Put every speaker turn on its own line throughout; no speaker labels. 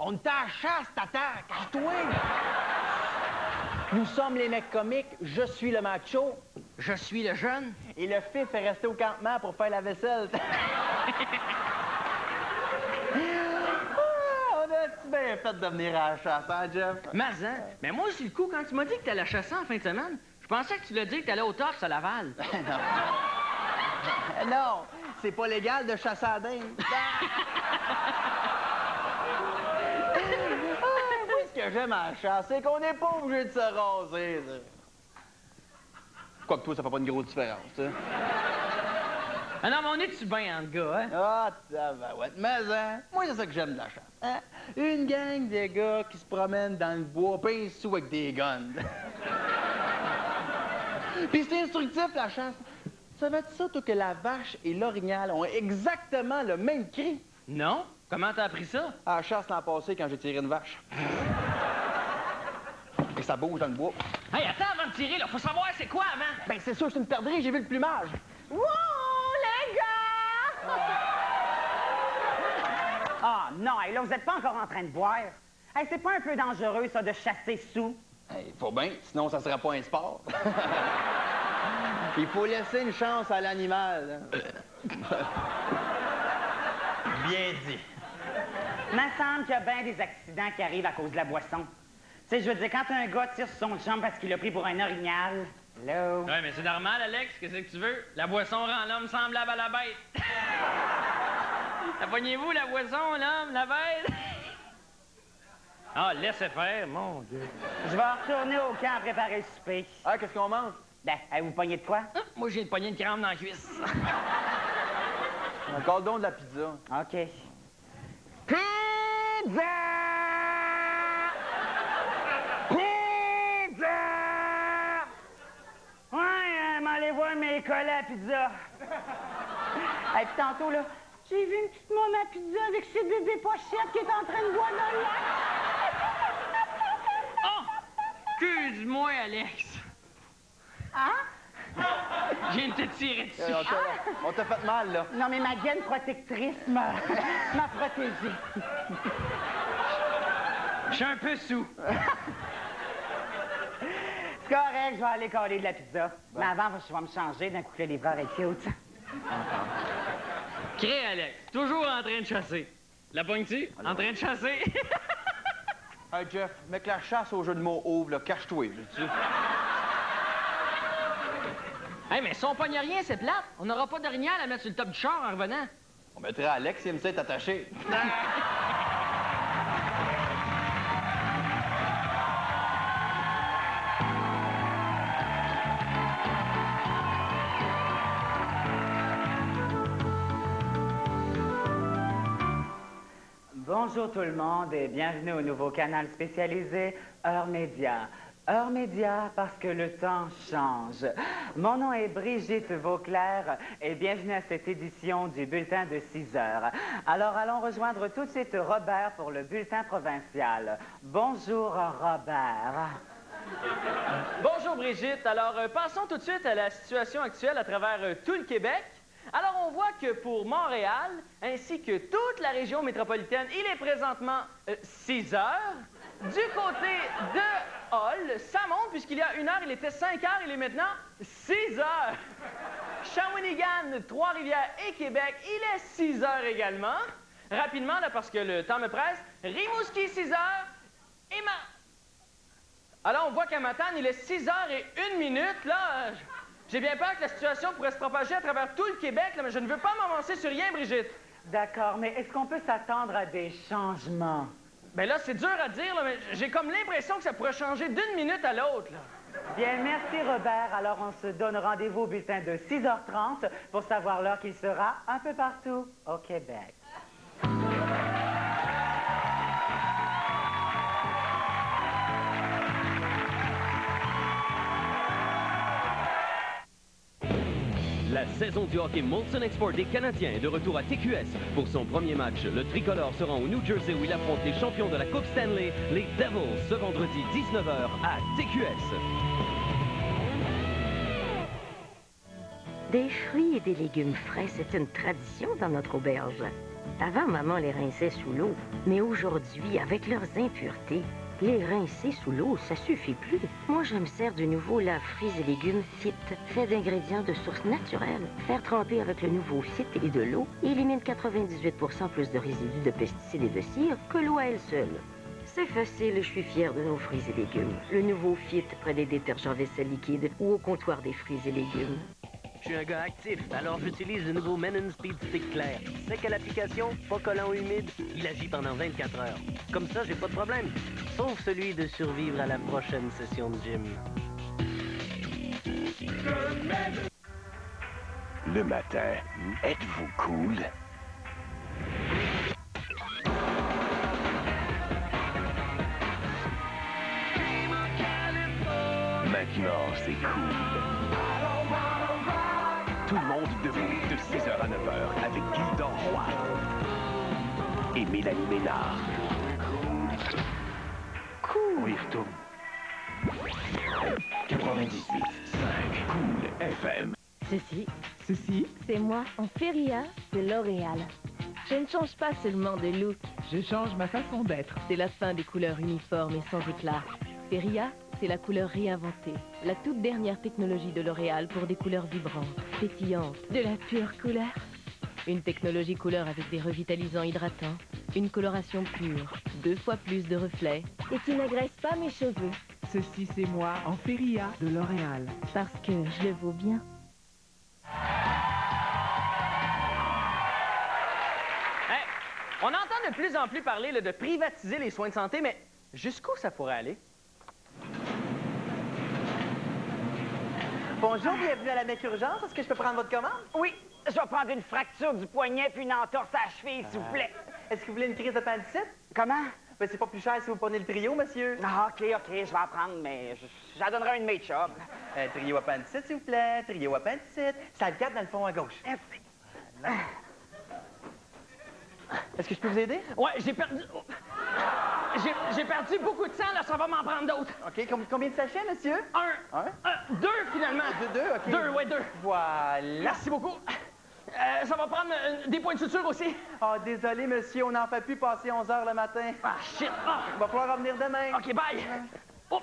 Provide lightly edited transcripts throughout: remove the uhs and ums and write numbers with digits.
On est à la chasse, tata! Cache-toi! Nous sommes les mecs comiques, je suis le macho.
Je suis le jeune.
Et le fif est resté au campement pour faire la vaisselle. On a-tu bien fait de venir à la chasse, hein, Jeff?
Mais moi, sur le coup, quand tu m'as dit que t'allais chasser en fin de semaine, je pensais que tu l'as dit que t'allais au torse à Laval.
Non, c'est pas légal de chasser à dinde. Moi, ce que j'aime à la chasse, c'est qu'on n'est pas obligé de se raser. Ça. Quoique toi, ça fait pas une grosse différence, ça.
Ah non, mais on est-tu bien entre gars, hein?
Ah, ouais. Mais, hein, moi, c'est ça que j'aime de la chasse. Hein? Une gang de gars qui se promènent dans le bois, pince sous avec des guns. Puis c'est instructif, la chasse. Savais-tu ça, toi, que la vache et l'orignal ont exactement le même cri?
Non? Comment t'as appris ça?
À la chasse l'an passé, quand j'ai tiré une vache. Et ça bouge dans le bois.
Hey, attends avant de tirer, là. Faut savoir c'est quoi avant.
Ben, c'est sûr, je suis une perdrix, j'ai vu le plumage.
Wouh, les gars! Ah, non, hey, là, vous êtes pas encore en train de boire. Hey, c'est pas un peu dangereux, ça, de chasser sous?
Hey, faut bien, sinon ça serait pas un sport. Il faut laisser une chance à l'animal. Bien dit.
Il me semble qu'il y a bien des accidents qui arrivent à cause de la boisson. Tu sais, je veux dire, quand un gars tire sur son chum parce qu'il l'a pris pour un orignal, là...
Ouais, mais c'est normal, Alex. Qu'est-ce que tu veux? La boisson rend l'homme semblable à la bête. Apprenez-vous la boisson, l'homme, la bête? Ah, laissez faire, mon Dieu.
Je vais retourner au camp préparer le souper.
Ah, qu'est-ce qu'on mange?
Ben, vous pognez de quoi?
Moi, j'ai une poignée de crème dans la cuisse.
Encore donc de la pizza.
OK. Pizza! Pizza! Ouais, m'allez voir mes collets à pizza. Et puis tantôt, là, j'ai vu une petite môme à pizza avec ses bébés pochettes qui est en train de boire dans le lac.
Oh! Excuse-moi, Alex.
Hein?
Je viens de te tirer dessus.
On t'a fait mal, là.
Non, mais ma gaine protectrice m'a protégée.
Je suis un peu sous.
C'est correct, je vais aller coller de la pizza. Ben. Mais avant, je vais me changer d'un coup que le livreur est cute.
Crée, Alex. Toujours en train de chasser. La pognes-tu? En train de chasser?
Hey, Jeff, mec, la chasse au jeu de mots ouvre, là, cache-toi, là,
Hey, mais si on pogne rien, c'est plate. On n'aura pas d'orignal à mettre sur le top du char en revenant.
On mettrait Alex, il aime ça être attaché.
Bonjour tout le monde et bienvenue au nouveau canal spécialisé Heure Média. Heure Média parce que le temps change. Mon nom est Brigitte Vauclair et bienvenue à cette édition du bulletin de 6 heures. Alors allons rejoindre tout de suite Robert pour le bulletin provincial. Bonjour Robert.
Bonjour Brigitte. Alors passons tout de suite à la situation actuelle à travers tout le Québec. Alors, on voit que pour Montréal, ainsi que toute la région métropolitaine, il est présentement 6 heures. Du côté de Hall, ça monte, puisqu'il y a 1 heure, il était 5 heures, il est maintenant 6 heures. Shawinigan, Trois-Rivières et Québec, il est 6 heures également. Rapidement, là, parce que le temps me presse, Rimouski, 6 heures, et Alors, on voit qu'à Matane, il est 6 heures et 1 minute, là... J'ai bien peur que la situation pourrait se propager à travers tout le Québec, là, mais je ne veux pas m'avancer sur rien, Brigitte.
D'accord, mais est-ce qu'on peut s'attendre à des changements?
Bien là, c'est dur à dire, là, mais j'ai comme l'impression que ça pourrait changer d'une minute à l'autre.
Bien, merci Robert. Alors, on se donne rendez-vous au bulletin de 6h30 pour savoir l'heure qu'il sera un peu partout au Québec.
La saison du hockey Molson Export des Canadiens est de retour à TQS. Pour son premier match, le tricolore se rend au New Jersey où il affronte les champions de la Coupe Stanley, les Devils, ce vendredi 19h à TQS.
Des fruits et des légumes frais, c'est une tradition dans notre auberge. Avant, maman les rinçait sous l'eau. Mais aujourd'hui, avec leurs impuretés, les rincer sous l'eau, ça suffit plus. Moi, je me sers du nouveau lave-fruits et légumes Fit, fait d'ingrédients de source naturelle. Faire tremper avec le nouveau Fit et de l'eau élimine 98% plus de résidus de pesticides et de cire que l'eau à elle seule. C'est facile, je suis fière de nos fruits et légumes. Le nouveau Fit près des détergents vaisselle liquide ou au comptoir des fruits et légumes.
Je suis un gars actif, alors j'utilise le nouveau Menon Speed Stick Clair. Sec à l'application, pas collant ou humide, il agit pendant 24 heures. Comme ça, j'ai pas de problème. Sauf celui de survivre à la prochaine session de gym.
Le matin, êtes-vous cool? Maintenant, c'est cool. Tout le monde debout de 6h à 9h avec Gildor Roy et Mélanie Ménard. Cool. On y retourne. 98.5 Cool FM.
Ceci, c'est moi en Feria de L'Oréal. Je ne change pas seulement de look.
Je change ma façon d'être.
C'est la fin des couleurs uniformes et sans éclat. Feria, c'est la couleur réinventée. La toute dernière technologie de L'Oréal pour des couleurs vibrantes, pétillantes, de la pure couleur. Une technologie couleur avec des revitalisants hydratants, une coloration pure, 2 fois plus de reflets et qui n'agresse pas mes cheveux.
Ceci, c'est moi en Feria de L'Oréal.
Parce que je le vaux bien.
Hey, on entend de plus en plus parler là, de privatiser les soins de santé, mais jusqu'où ça pourrait aller?
Bonjour, bienvenue à la Mec Urgence. Est-ce que je peux prendre votre commande?
Oui, je vais prendre une fracture du poignet puis une entorse à la cheville, s'il vous plaît.
Est-ce que vous voulez une crise d'appendicite?
Comment?
Ben, c'est pas plus cher si vous prenez le trio, monsieur.
Ah, OK, je vais en prendre, mais j'en donnerai une de mes chums.
Trio appendicite, s'il vous plaît. Trio appendicite. Salle 4 dans le fond à gauche.
Merci.
Est-ce que je peux vous aider?
Ouais, j'ai perdu... J'ai perdu beaucoup de sang, là, ça va m'en prendre d'autres.
OK. Combien de sachets, monsieur?
Un. Deux, finalement.
Deux, OK.
Deux.
Voilà.
Merci beaucoup. Ça va prendre des points de suture aussi.
Ah, désolé, monsieur, on n'en fait plus passer 11 heures le matin.
Ah, shit. Ah.
Il va falloir revenir demain.
OK, bye. Oh.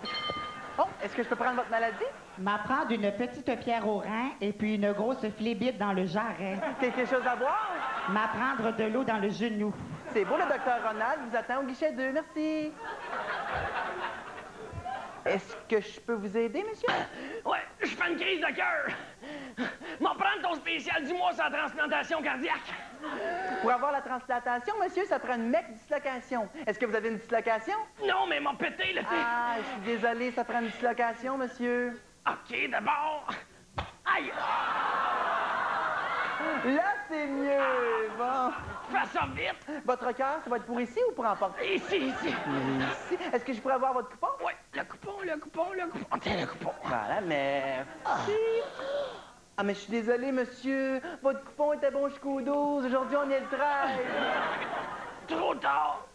Oh, est-ce que je peux prendre votre maladie?
M'apprendre une petite pierre au rein et puis une grosse flébite dans le jarret.
Quelque chose à boire?
M'apprendre de l'eau dans le genou.
C'est beau, le docteur Ronald vous attend au guichet 2, merci. Est-ce que je peux vous aider, monsieur?
Ouais, je fais une crise de cœur. M'en prendre ton spécial du mois sur la transplantation cardiaque.
Pour avoir la transplantation, monsieur, ça prend une mec dislocation. Est-ce que vous avez une dislocation?
Non, mais m'en pété, là.
Ah, je suis désolé, ça prend une dislocation, monsieur.
OK, d'abord. Aïe!
Là, c'est mieux. Bon.
Fais ça vite.
Votre cœur, ça va être pour ici ou pour emporter?
Ici.
Ici. Est-ce que je pourrais avoir votre coupon?
Ouais, le coupon. Tiens, le coupon.
Voilà, merci. Ah, mais je suis désolé, monsieur. Votre coupon était bon jusqu'au 12. Aujourd'hui, on est le 13.
Trop tard.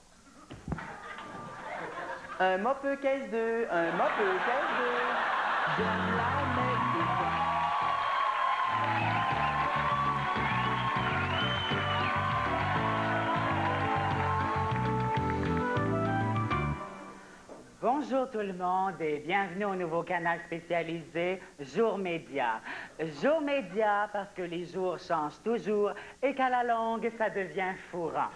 Un mopeux caisse 2. Un mopeux caisse 2. De la Mec.
Bonjour tout le monde et bienvenue au nouveau canal spécialisé Jour Média. Jour Média parce que les jours changent toujours et qu'à la longue, ça devient fourrant.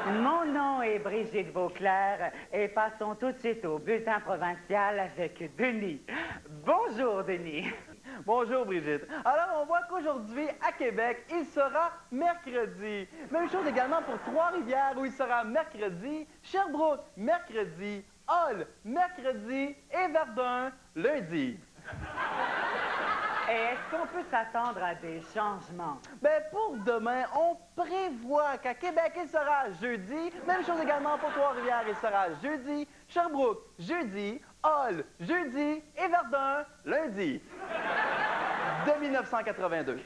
Mon nom est Brigitte Vauclair et passons tout de suite au bulletin provincial avec Denis. Bonjour Denis.
Bonjour, Brigitte. Alors, on voit qu'aujourd'hui, à Québec, il sera mercredi. Même chose également pour Trois-Rivières, où il sera mercredi. Sherbrooke, mercredi. Hall, mercredi. Et Verdun, lundi.
Et est-ce qu'on peut s'attendre à des changements?
Ben, pour demain, on prévoit qu'à Québec, il sera jeudi. Même chose également pour Trois-Rivières, il sera jeudi. Sherbrooke, jeudi. Hall, jeudi. Et Verdun, lundi. De 1982.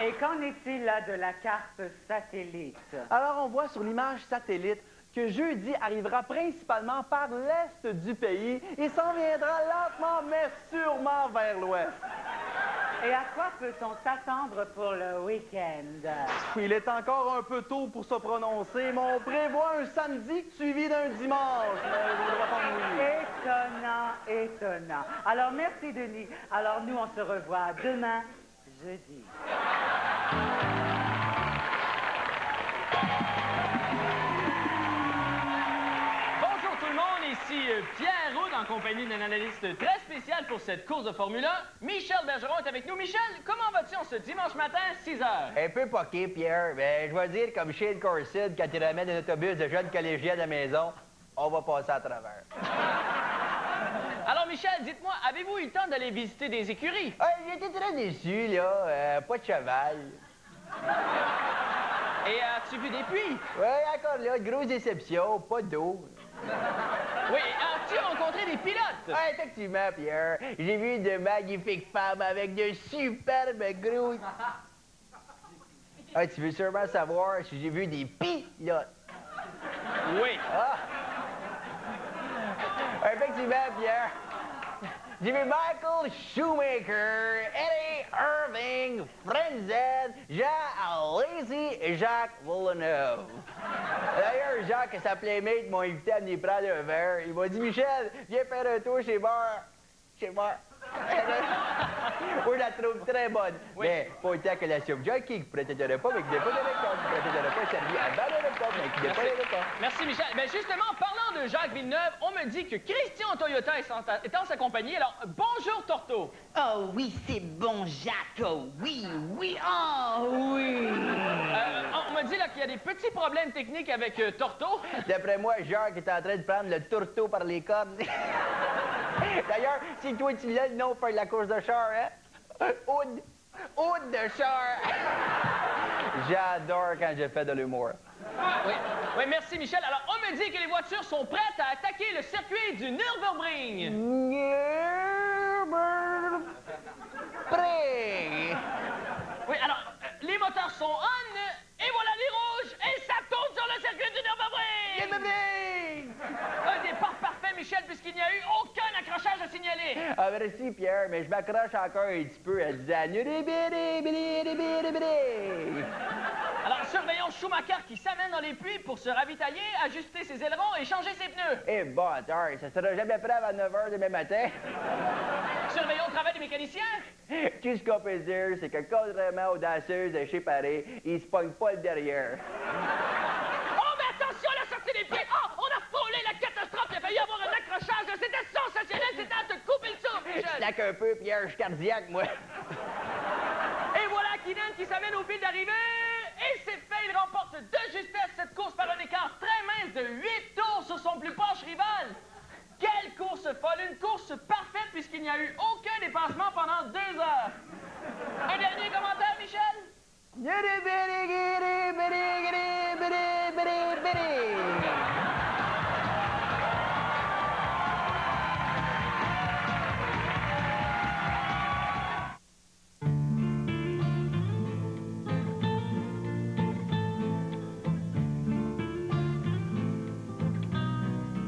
Et qu'en est-il là de la carte satellite?
Alors, on voit sur l'image satellite que jeudi arrivera principalement par l'est du pays et s'en viendra lentement mais sûrement vers l'ouest.
Et à quoi peut-on s'attendre pour le week-end?
Il est encore un peu tôt pour se prononcer, mais on prévoit un samedi suivi d'un dimanche. Mais je voudrais pas me mouiller.
Étonnant, étonnant. Alors, merci, Denis. Alors, nous, on se revoit demain, jeudi.
Bonjour tout le monde, ici Pierre Roud en compagnie d'un analyste très spécial pour cette course de Formule 1. Michel Bergeron est avec nous. Michel, comment vas-tu en ce dimanche matin, 6 heures?
Un peu poqué, Pierre. Mais je vais dire comme Shane Corsid quand il ramène un autobus de jeunes collégiens à la maison, on va passer à travers.
Alors Michel, dites-moi, avez-vous eu le temps d'aller visiter des écuries?
J'ai été très déçu, là. Pas de cheval.
Et as-tu vu des puits?
Oui, encore là, grosse déception, pas d'eau.
Oui, as-tu rencontré des pilotes?
Effectivement, Pierre. J'ai vu de magnifiques femmes avec de superbes gros... tu veux sûrement savoir si j'ai vu des pilotes?
Oui.
Ah! Effectivement, Pierre. J'ai vu Michael Schumacher, Eddie Irving, Frenzen, Jean Alesi et Jacques Villeneuve. D'ailleurs, Jacques et sa playmate m'ont invité à venir prendre un verre. Il m'a dit, Michel, viens faire un tour chez Bar. Chez Bar. Moi, je la trouve très bonne.
Oui.
Mais pas autant que la soupe jockey, qui prêtait de repas, mais qui n'est pas de repas. Qui prêtait de repas servi avant le repas, mais qui n'est pas de repas.
Merci Michel. Ben justement, parlant de Jacques Villeneuve, on me dit que Christian Toyota est en sa compagnie. Alors, bonjour Torto.
Oh oui, c'est bon, Jacques. Oh oui, oui, oh oui.
On me dit là qu'il y a des petits problèmes techniques avec Torto.
D'après moi, Jacques est en train de prendre le tourteau par les cornes. D'ailleurs, si toi tu l'as le nom pour la course de char, hein? Oud de char! J'adore quand je fais de l'humour.
Oui, merci Michel. Alors, on me dit que les voitures sont prêtes à attaquer le circuit du Nürburgring.
Prêt!
Oui, alors, les moteurs sont on, et voilà les rouges, et ça tourne sur le circuit du Nürburgring! Un départ parfait, Michel, puisqu'il n'y a eu aucun accrochage à signaler.
Ah, merci, Pierre, mais je m'accroche encore un petit peu à disant...
Alors, surveillons Schumacher qui s'amène dans les puits pour se ravitailler, ajuster ses ailerons et changer ses pneus.
Eh bon, attends, ça sera jamais prêt avant 9 h demain matin.
Surveillons le travail des mécaniciens.
Tout ce qu'on peut dire, c'est que contrairement aux danseuses de chez Paris, ils se pognent pas le derrière.
Oh, mais attention à la sortie des puits! Oh, on a frôlé la catastrophe! Il a failli y avoir un accrochage! C'était sensationnel! C'était à te couper le souffle,
Je
Michel!
slack un peu, Pierre, je suis cardiaque, moi.
Et voilà Keenan qui s'amène au fil d'arrivée! Et c'est fait! Il remporte de justesse cette course par un écart très mince de 8 tours sur son plus proche rival! Quelle course folle! Une course parfaite puisqu'il n'y a eu aucun dépassement pendant 2 heures! Un dernier commentaire, Michel?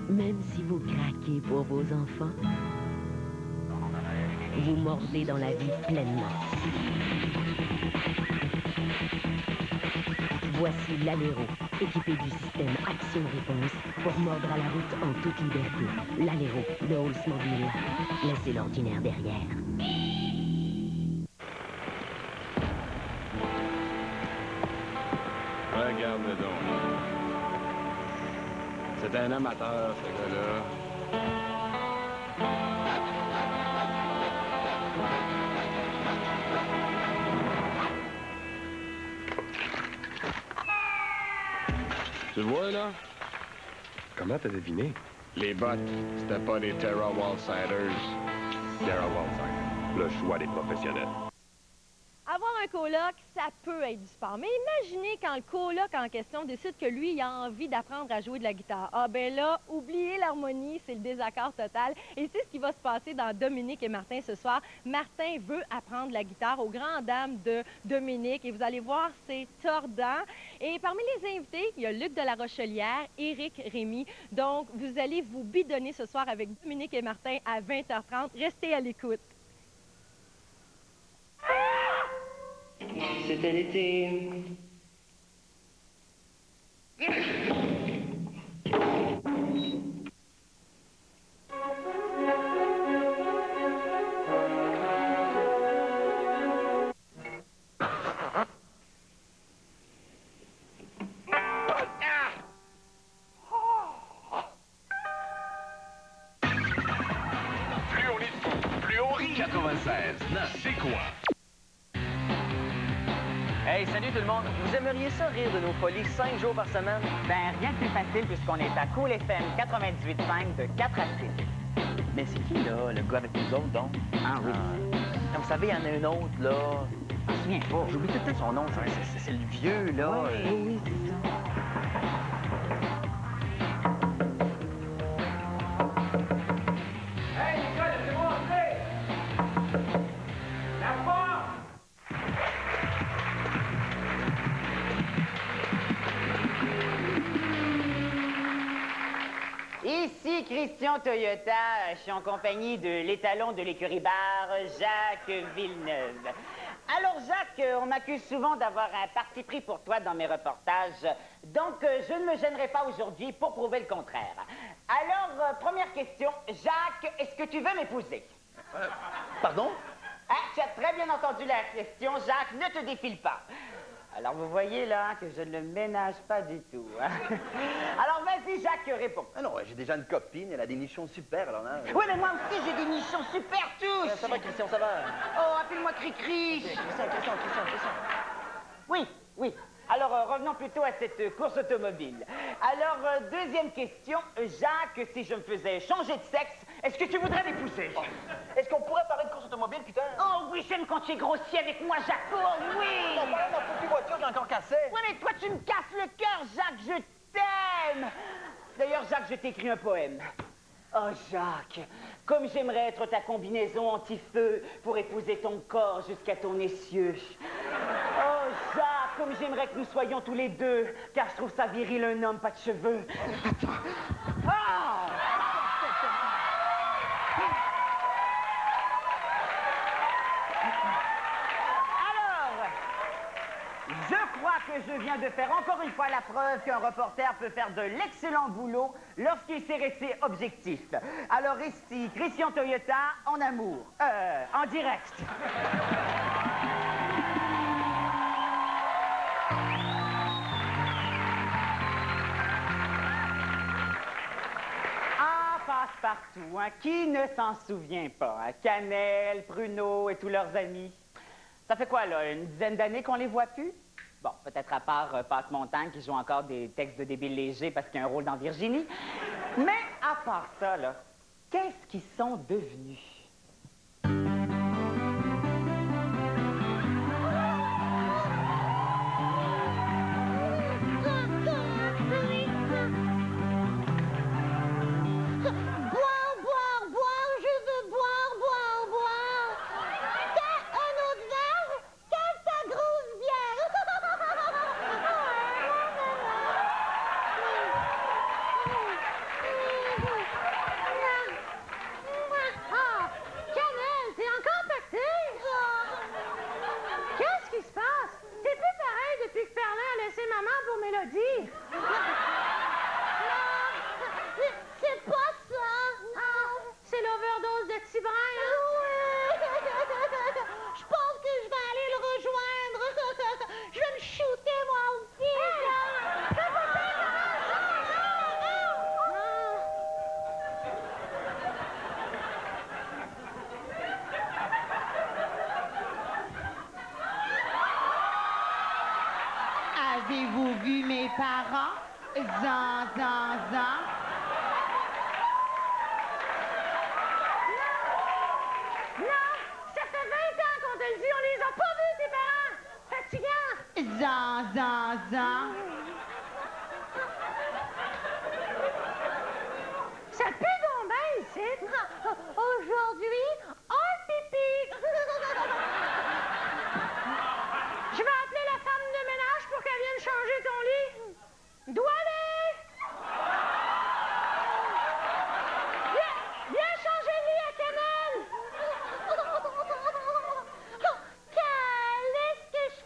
Même si vous craquez pour vos enfants, vous mordez dans la vie pleinement. Voici l'Alero, équipé du système Action-Réponse pour mordre à la route en toute liberté. L'Alero de Oldsmobile. Laissez l'ordinaire derrière.
Regarde donc. C'est un amateur, ce gars-là. Tu le vois, là?
Comment t'as deviné?
Les bottes, c'était pas des Terra Wallsiders.
Darrell Walsider, le choix des professionnels.
Avoir un coloc, ça peut être du sport. Mais imaginez quand le coloc en question décide que lui, il a envie d'apprendre à jouer de la guitare. Ah ben là, oubliez l'harmonie, c'est le désaccord total. Et c'est ce qui va se passer dans Dominique et Martin ce soir. Martin veut apprendre la guitare aux grandes dames de Dominique. Et vous allez voir, c'est tordant. Et parmi les invités, il y a Luc de la Rochelière, Éric Rémy. Donc, vous allez vous bidonner ce soir avec Dominique et Martin à 20h30. Restez à l'écoute.
C'était l'été.
C'est quoi?
Hey, salut tout le monde. Vous aimeriez ça rire de nos folies 5 jours par semaine?
Ben, rien de plus facile puisqu'on est à Cool FM 98.5 de 4 à 6.
Mais c'est qui, là, le gars avec nous autres, donc?
Henry.
Comme vous savez, il y en a un autre, là.
Je me souviens pas.
J'oublie tout le temps son nom. C'est le vieux, là.
Oui, c'est ça.
Hey, les gars, laissez-moi entrer! La porte!
Ici Christian Toyota, je suis en compagnie de l'étalon de l'écurie bar, Jacques Villeneuve. Alors Jacques, on m'accuse souvent d'avoir un parti pris pour toi dans mes reportages, donc je ne me gênerai pas aujourd'hui pour prouver le contraire. Alors, première question, Jacques, est-ce que tu veux m'épouser?
Pardon?
Ah, tu as très bien entendu la question, Jacques, ne te défile pas. Alors, vous voyez, là, que je ne le ménage pas du tout. Hein? Alors, vas-y, Jacques, réponds.
Ah non, j'ai déjà une copine, elle a des nichons super, alors là...
Oui, mais moi aussi, j'ai des nichons super tous.
Ça va, Christian, ça va?
Oh, appelle-moi Cri-Cri.
Christian.
Oui. Alors, revenons plutôt à cette course automobile. Alors, deuxième question. Jacques, si je me faisais changer de sexe, est-ce que tu voudrais m'épouser?
Oh. Est-ce qu'on pourrait parler de course automobile, putain?
Oh oui, j'aime quand tu es grossier avec moi, Jacques. Oh oui!
On parle de ma petite voiture, j'ai encore cassé.
Oui, mais toi, tu me casses le cœur, Jacques. Je t'aime. D'ailleurs, Jacques, je t'ai écrit un poème. Oh, Jacques, comme j'aimerais être ta combinaison anti-feu pour épouser ton corps jusqu'à ton essieu. Oh, Jacques, comme j'aimerais que nous soyons tous les deux, car je trouve ça viril un homme, pas de cheveux. Ah! Alors, je crois que je viens de faire encore une fois la preuve qu'un reporter peut faire de l'excellent boulot lorsqu'il sait rester objectif. Alors ici, Christian Toyota, en amour. En direct. Ah, passe-partout, hein? Qui ne s'en souvient pas? Hein? Cannelle, Pruneau et tous leurs amis. Ça fait quoi, là, une dizaine d'années qu'on les voit plus? Bon, peut-être à part Passe-Montagne qui joue encore des textes de débile léger parce qu'il y a un rôle dans Virginie. Mais à part ça, là, qu'est-ce qu'ils sont devenus?
Avez-vous vu mes parents? Zan.
Non! Ça fait 20 ans qu'on te le dit, on les a pas vus, tes parents! Fatigant!
Zan.
Ça pue donc bien ici! Aujourd'hui, un pipi! Je vais appeler la femme de ménage pour qu'elle vienne changer ton lit. Dois aller! Viens changer le lit à Cannelle! Est-ce que je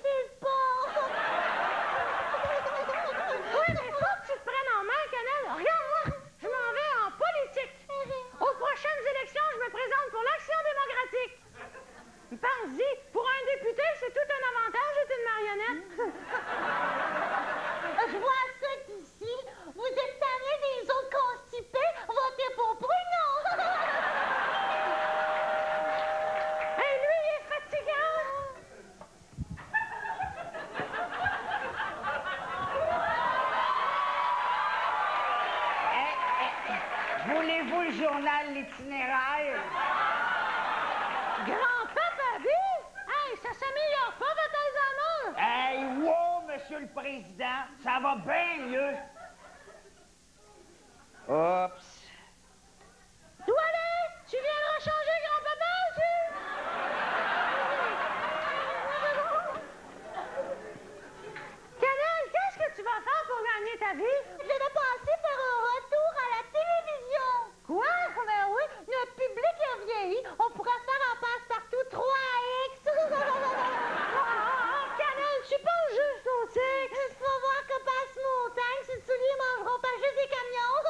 Voulez-vous le journal L'Itinéraire?
Grand-papa Bill? Hey, ça s'améliore pas, votre Alzheimer!
Hey, wow, monsieur le président, ça va bien mieux.
Oups.
Toilette, tu viendras changer grand-papa aussi? Canel, qu'est-ce que tu vas faire pour gagner ta vie? Je vais passer par un retour à la télévision. Quoi? Ben oui, notre public est vieilli. On pourrait faire un passe-partout 3X. Canel, tu penses juste au sexe? Il faut voir que passe mon tank. Ces souliers mangeront pas juste des camions.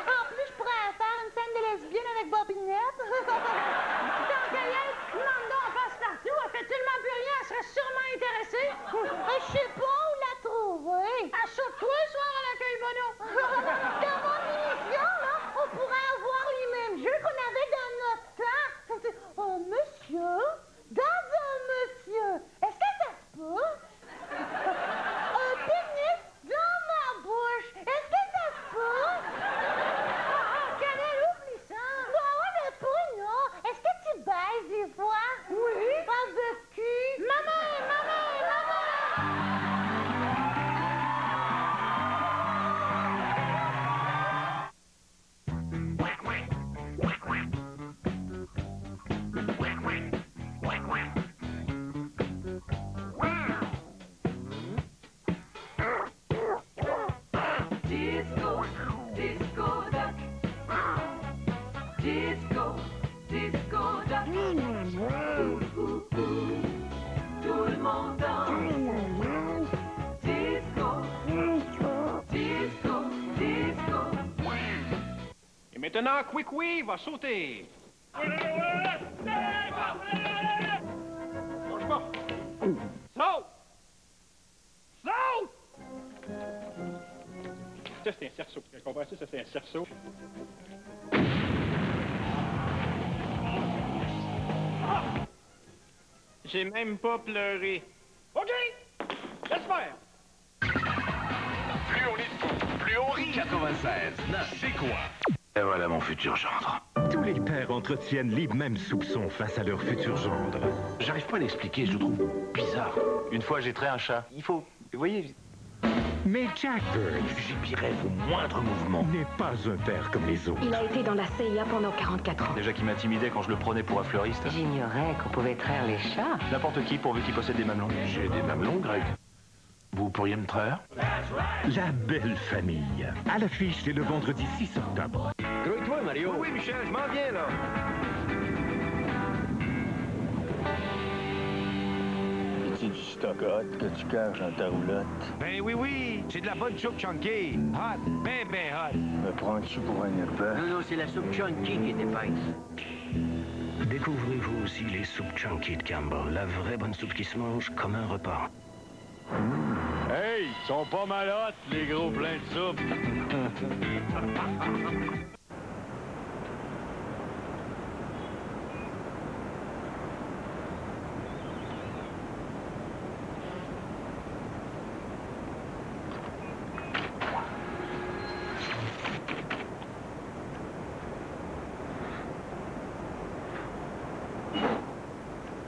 En plus, je pourrais faire une scène de lesbienne avec Bobinette. Tant qu'à y être, demande donc en passe-partout. Elle fait tellement plus rien, elle serait sûrement intéressée. Je sais pas où la trouver. Assure-toi ce soir à l'accueil Bono. Dans mon émission, là, on pourrait avoir les mêmes jeux qu'on avait dans notre temps. Oh, monsieur? Dans un monsieur, est-ce que ça se peut? Un pénis dans ma bouche, est-ce que ça se peut? Canel, oublie ça. Bah ouais, mais pas non. Est-ce que tu baises des fois? Oui. Avec qui? Maman!
Disco, disco duck. Disco, disco duck. Tout le monde danse. Disco, disco, disco.
Et maintenant, Quick-Oui va sauter. Bouge pas. Saute! Saute! Ça, c'est un cerceau. Tu comprends ça? Ça, c'est un cerceau. Ah! J'ai même pas pleuré. OK! Laisse faire!
Plus on est fou, plus on rit. 96, 9, c'est quoi?
Et voilà mon futur gendre.
Tous les pères entretiennent les mêmes soupçons face à leur futur gendre.
J'arrive pas à l'expliquer, je le trouve bizarre. Une fois, j'ai traité un chat. Il faut... Vous voyez...
Mais Jack Bird
J'épierai vos moindres mouvements.
n'est pas un père comme les autres.
Il a été dans la CIA pendant 44 ans.
Déjà qu'il m'intimidait quand je le prenais pour un fleuriste.
J'ignorais qu'on pouvait traire les chats.
N'importe qui pourvu qu'il possède des mamelons. J'ai des mamelons, Greg. Vous pourriez me traire?
La belle famille. À l'affiche dès le vendredi 6 octobre.
Grouille-toi, Mario.
Oui, Michel, je m'en viens, là.
C'est du stock hot que tu caches dans ta roulotte.
Ben oui, c'est de la bonne soupe chunky. Hot, ben hot.
Me prends-tu pour un urbain?
Non, c'est la soupe chunky qui est épaisse.
Découvrez-vous aussi les soupes chunky de Campbell, la vraie bonne soupe qui se mange comme un repas.
Hey, ils sont pas mal hot, les gros pleins de soupe.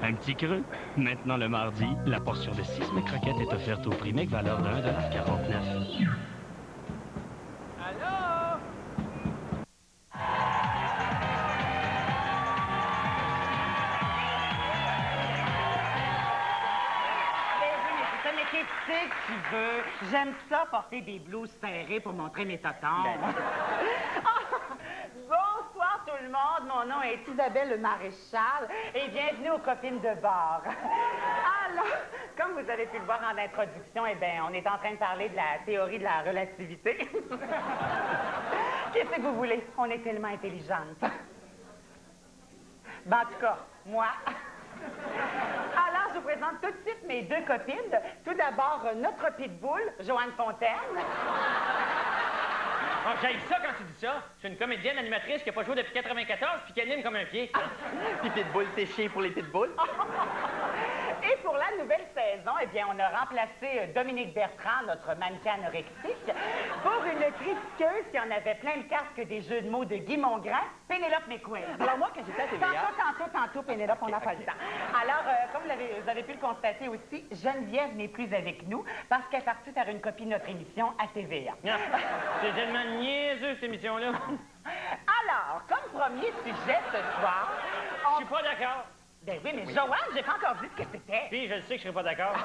Un petit creux. Maintenant, le mardi, la portion de 6 croquettes est offerte au prix mec valeur de 1,49 $.
Allô?
C'est un éclectique qui veut. J'aime ça, porter des blouses serrées pour montrer mes totons. Bonsoir tout le monde, mon nom est Isabelle Le Maréchal et bienvenue aux copines de bar. Alors, comme vous avez pu le voir en introduction, eh bien, on est en train de parler de la théorie de la relativité. Qu'est-ce que vous voulez? On est tellement intelligentes. Ben, en tout cas, moi... Alors, je vous présente tout de suite mes deux copines. Tout d'abord, notre pitbull, Joanne Fontaine.
Oh, j'aime ça quand tu dis ça. C'est une comédienne animatrice qui n'a pas joué depuis 94 puis qui anime comme un pied.
Puis pitbull, t'es chien pour les pitbulls.
Et pour la nouvelle saison, eh bien, on a remplacé Dominique Bertrand, notre mannequin anorexique, pour une le critiqueuse qui en avait plein le casque des jeux de mots de Guy Mongrain, Pénélope McQuaid.
Alors moi, quand j'étais à TVA...
Tantôt, Pénélope, on n'a pas le temps. Alors, comme vous avez pu le constater aussi, Geneviève n'est plus avec nous parce qu'elle est partie faire une copie de notre émission à TVA.
C'est tellement niaiseux, cette émission-là.
Alors, comme premier sujet ce soir...
Je suis pas d'accord.
Ben oui, mais Joanne, j'ai pas encore dit ce que c'était.
Puis, je le sais que je serai pas d'accord.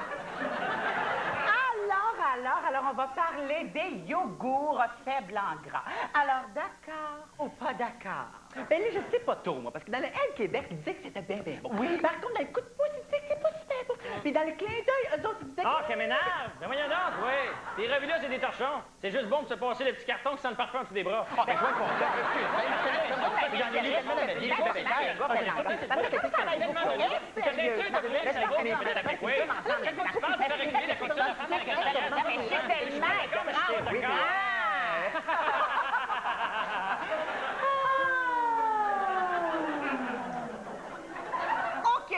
Alors, on va parler des yogourts faibles en gras. Alors, d'accord ou pas d'accord?
Ben là, je sais pas trop, moi, parce que dans le L Québec, ils disaient que c'était bien, bien bon.
Oui.
Par contre, dans le coup de pouce, ils disaient que c'est pas super bon. Puis dans le clin d'œil, eux autres, ils disaient que...
Ah, qu'elle m'énerve! Ben voyons donc, oui. Les revues là, c'est des torchons. C'est juste bon de se passer les petits cartons qui sentent le parfum en dessous des bras.
Ah, ben, je vois qu'on fait. J'en ai lu tellement de bébés.
OK.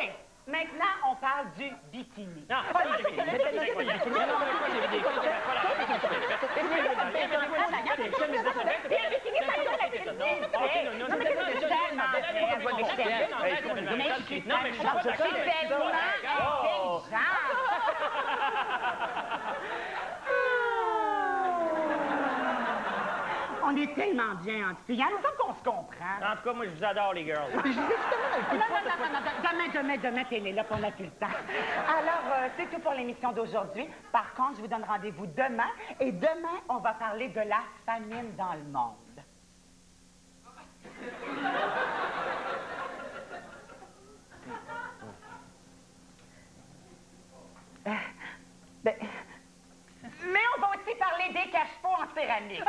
Maintenant, on parle du bikini.
Non, pas du bikini.
On est tellement bien entre filles. Nous sommes qu'on se comprend.
En tout cas, moi, je vous adore, les girls.
Demain, Pénélope, on n'a plus le temps. Alors, c'est tout pour l'émission d'aujourd'hui. Par contre, je vous donne rendez-vous demain. Et demain, on va parler de la famine dans le monde. Mais on va aussi parler des cache-pots en céramique.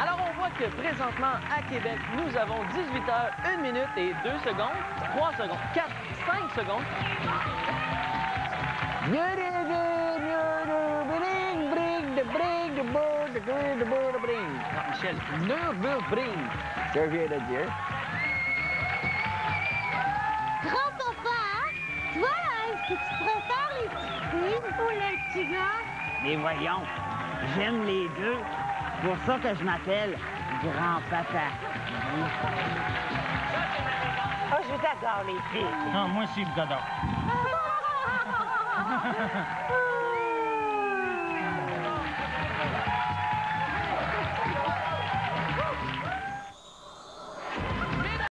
Alors, on voit que présentement, à Québec, nous avons 18h, 1 minute et 2 secondes, 3 secondes, 4, 5 secondes.
Michel, Nürburgring. Je viens de dire.
Grand-papa, toi, est-ce que tu préfères les petites filles ou les petits gars?
Mais voyons, j'aime les deux. C'est pour ça que je m'appelle Grand-Papa. Oh, je vous adore, les filles.
Non, moi aussi, je vous adore.